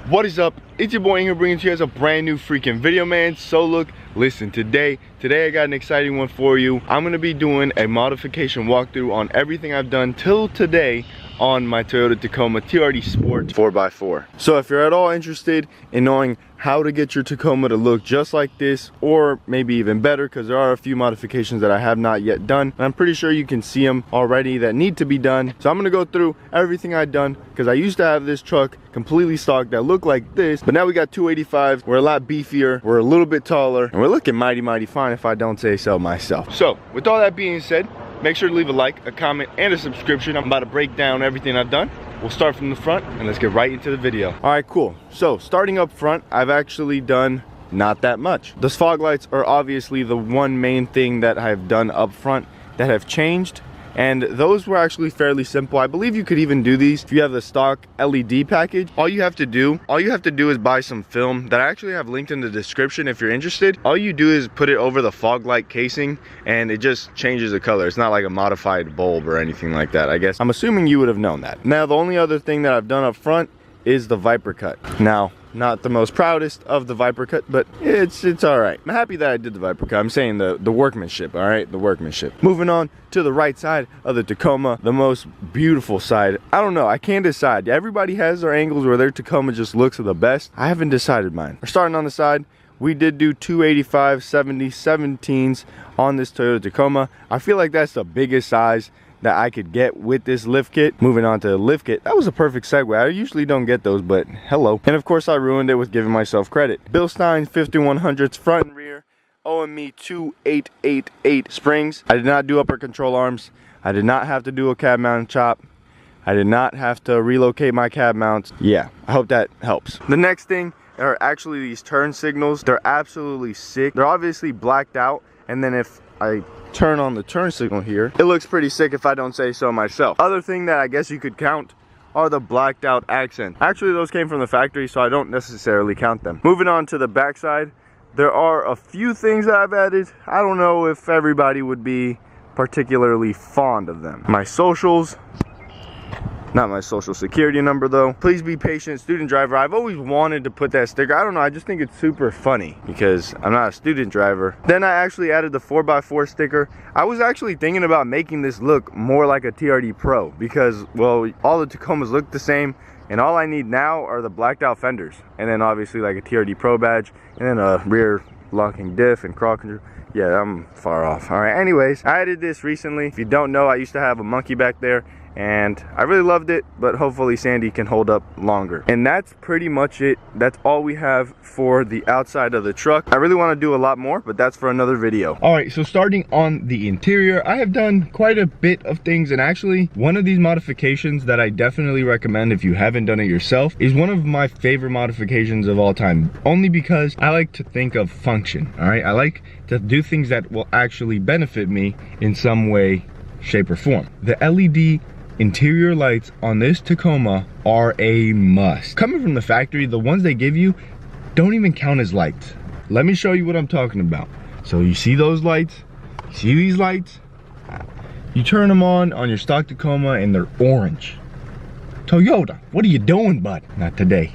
What is up? It's your boy Aing here, bringing to you guys a brand new freaking video, man. So look, listen, today I got an exciting one for you. I'm gonna be doing a modification walkthrough on everything I've done till today on my Toyota Tacoma TRD Sport 4x4. So if you're at all interested in knowing how to get your Tacoma to look just like this, or maybe even better, because there are a few modifications that I have not yet done, and I'm pretty sure you can see them already that need to be done. So I'm gonna go through everything I've done, because I used to have this truck completely stock that looked like this, but now we got 285s. We're a lot beefier, we're a little bit taller, and we're looking mighty fine if I don't say so myself. So with all that being said, make sure to leave a like, a comment, and a subscription. I'm about to break down everything I've done. We'll start from the front and let's get right into the video. All right, cool. So starting up front, I've actually done not that much. Those fog lights are obviously the one main thing that I've done up front that have changed. And those were actually fairly simple. I believe you could even do these if you have the stock LED package. All you have to do is buy some film that I actually have linked in the description if you're interested. All you do is put it over the fog light casing and it just changes the color. It's not like a modified bulb or anything like that, I guess. I'm assuming you would have known that. Now, the only other thing that I've done up front is the Viper cut. Now, not the most proudest of the Viper cut, but it's all right. I'm happy that I did the Viper cut. I'm saying the workmanship, all right? The workmanship. Moving on to the right side of the Tacoma, the most beautiful side. I don't know, I can't decide. Everybody has their angles where their Tacoma just looks the best. I haven't decided mine. We're starting on the side. We did do 285 70 17s on this Toyota Tacoma. I feel like that's the biggest size that I could get with this lift kit. Moving on to the lift kit, that was a perfect segue. I usually don't get those, but hello. And of course I ruined it with giving myself credit. Bilstein 5100s front and rear, OME 2888 springs. I did not do upper control arms. I did not have to do a cab mount chop. I did not have to relocate my cab mounts. Yeah, I hope that helps. The next thing are actually these turn signals. They're absolutely sick. They're obviously blacked out, and then if I turn on the turn signal here, it looks pretty sick if I don't say so myself. Other thing that I guess you could count are the blacked out accents. Actually, those came from the factory, so I don't necessarily count them. Moving on to the backside, there are a few things that I've added. I don't know if everybody would be particularly fond of them. My socials, not my social security number though. Please be patient, student driver. I've always wanted to put that sticker. I don't know, I just think it's super funny because I'm not a student driver. Then I actually added the 4x4 sticker. I was actually thinking about making this look more like a TRD Pro because, well, all the Tacomas look the same and all I need now are the blacked out fenders. And then obviously like a TRD Pro badge and then a rear locking diff and crawl control. Yeah, I'm far off. All right, anyways, I added this recently. If you don't know, I used to have a monkey back there and I really loved it, but hopefully Sandy can hold up longer. And that's pretty much it. That's all we have for the outside of the truck. I really want to do a lot more, but that's for another video. All right, so starting on the interior, I have done quite a bit of things, and actually one of these modifications that I definitely recommend if you haven't done it yourself is one of my favorite modifications of all time, only because I like to think of function. All right, I like to do things that will actually benefit me in some way, shape, or form. The LED interior lights on this Tacoma are a must. Coming from the factory, the ones they give you don't even count as lights. Let me show you what I'm talking about. So you see those lights? You see these lights? You turn them on your stock Tacoma and they're orange. Toyota, what are you doing, bud? Not today.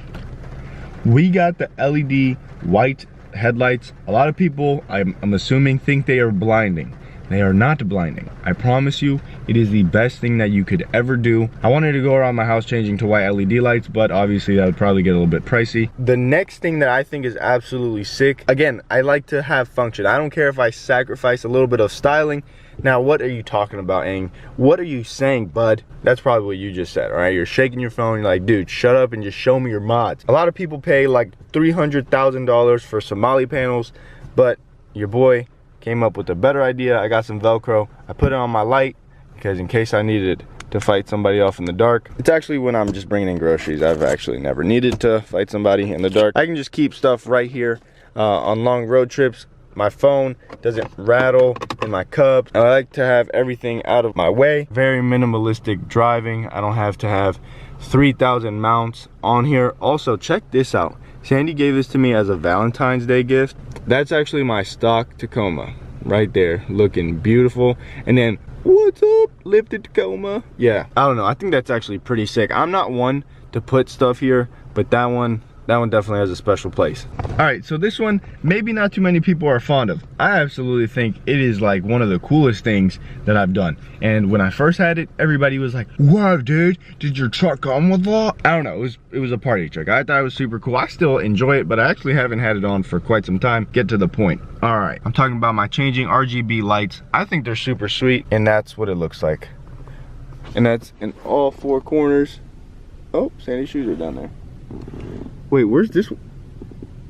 We got the LED white headlights. A lot of people, I'm assuming, think they are blinding. They are not blinding. I promise you, it is the best thing that you could ever do. I wanted to go around my house changing to white LED lights, but obviously that would probably get a little bit pricey. The next thing that I think is absolutely sick, again, I like to have function. I don't care if I sacrifice a little bit of styling. Now, what are you talking about, Aing? What are you saying, bud? That's probably what you just said, all right? You're shaking your phone, you're like, dude, shut up and just show me your mods. A lot of people pay like $300,000 for Somali panels, but your boy came up with a better idea. I got some Velcro. I put it on my light because in case I needed to fight somebody off in the dark. It's actually when I'm just bringing in groceries. I've actually never needed to fight somebody in the dark. I can just keep stuff right here on long road trips. My phone doesn't rattle in my cup. I like to have everything out of my way. Very minimalistic driving. I don't have to have 3,000 mounts on here. Also, check this out. Sandy gave this to me as a Valentine's Day gift. That's actually my stock Tacoma right there, looking beautiful. And then, what's up, lifted Tacoma? Yeah, I don't know, I think that's actually pretty sick. I'm not one to put stuff here, but that one that one definitely has a special place. All right, so this one, maybe not too many people are fond of. I absolutely think it is like one of the coolest things that I've done. And when I first had it, everybody was like, wow, dude, did your truck come with that? I don't know, it was a party truck. I thought it was super cool. I still enjoy it, but I actually haven't had it on for quite some time. Get to the point. All right, I'm talking about my changing RGB lights. I think they're super sweet, and that's what it looks like. And that's in all four corners. Oh, Sandy's shoes are down there. Wait, where's this one?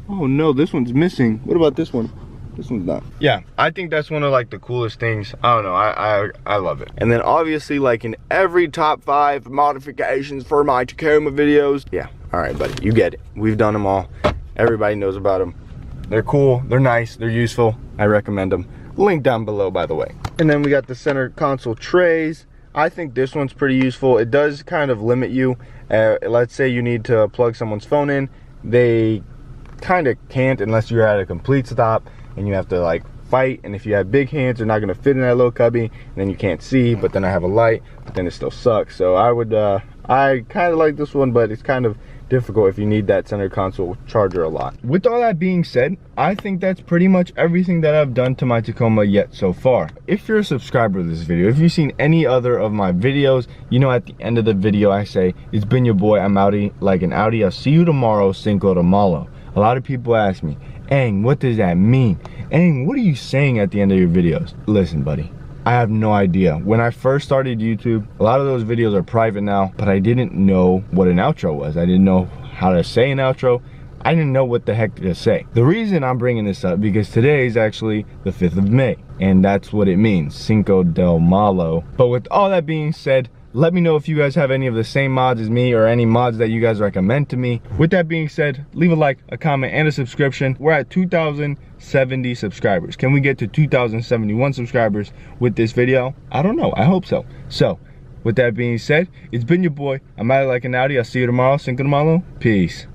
Oh no, this one's missing. What about this one? This one's not. Yeah, I think that's one of like the coolest things. I don't know, I love it. And then obviously, like in every top 5 modifications for my Tacoma videos. Yeah, all right, buddy, you get it. We've done them all. Everybody knows about them. They're cool, they're nice, they're useful. I recommend them. Link down below, by the way. And then we got the center console trays. I think this one's pretty useful. It does kind of limit you. Let's say you need to plug someone's phone in. They kind of can't unless you're at a complete stop and you have to like fight. And if you have big hands, they're not gonna fit in that little cubby. And then you can't see, but then I have a light, but then it still sucks. So I kind of like this one, but it's kind of difficult if you need that center console charger a lot. With all that being said, I think that's pretty much everything that I've done to my Tacoma yet so far. If you're a subscriber to this video, if you've seen any other of my videos, you know at the end of the video I say, it's been your boy, I'm outie like an Audi. I'll see you tomorrow, Cinco de Malo. A lot of people ask me, Aang, what does that mean? Aang, what are you saying at the end of your videos? Listen, buddy, I have no idea. When I first started YouTube, a lot of those videos are private now, but I didn't know what an outro was. I didn't know how to say an outro. I didn't know what the heck to say. The reason I'm bringing this up because today is actually the 5th of May, and that's what it means, Cinco del Malo. But with all that being said, let me know if you guys have any of the same mods as me or any mods that you guys recommend to me. With that being said, leave a like, a comment, and a subscription. We're at 2,070 subscribers. Can we get to 2,071 subscribers with this video? I don't know, I hope so. So, with that being said, it's been your boy, I'm outie like an Audi. I'll see you tomorrow, Cinco de Malo, peace.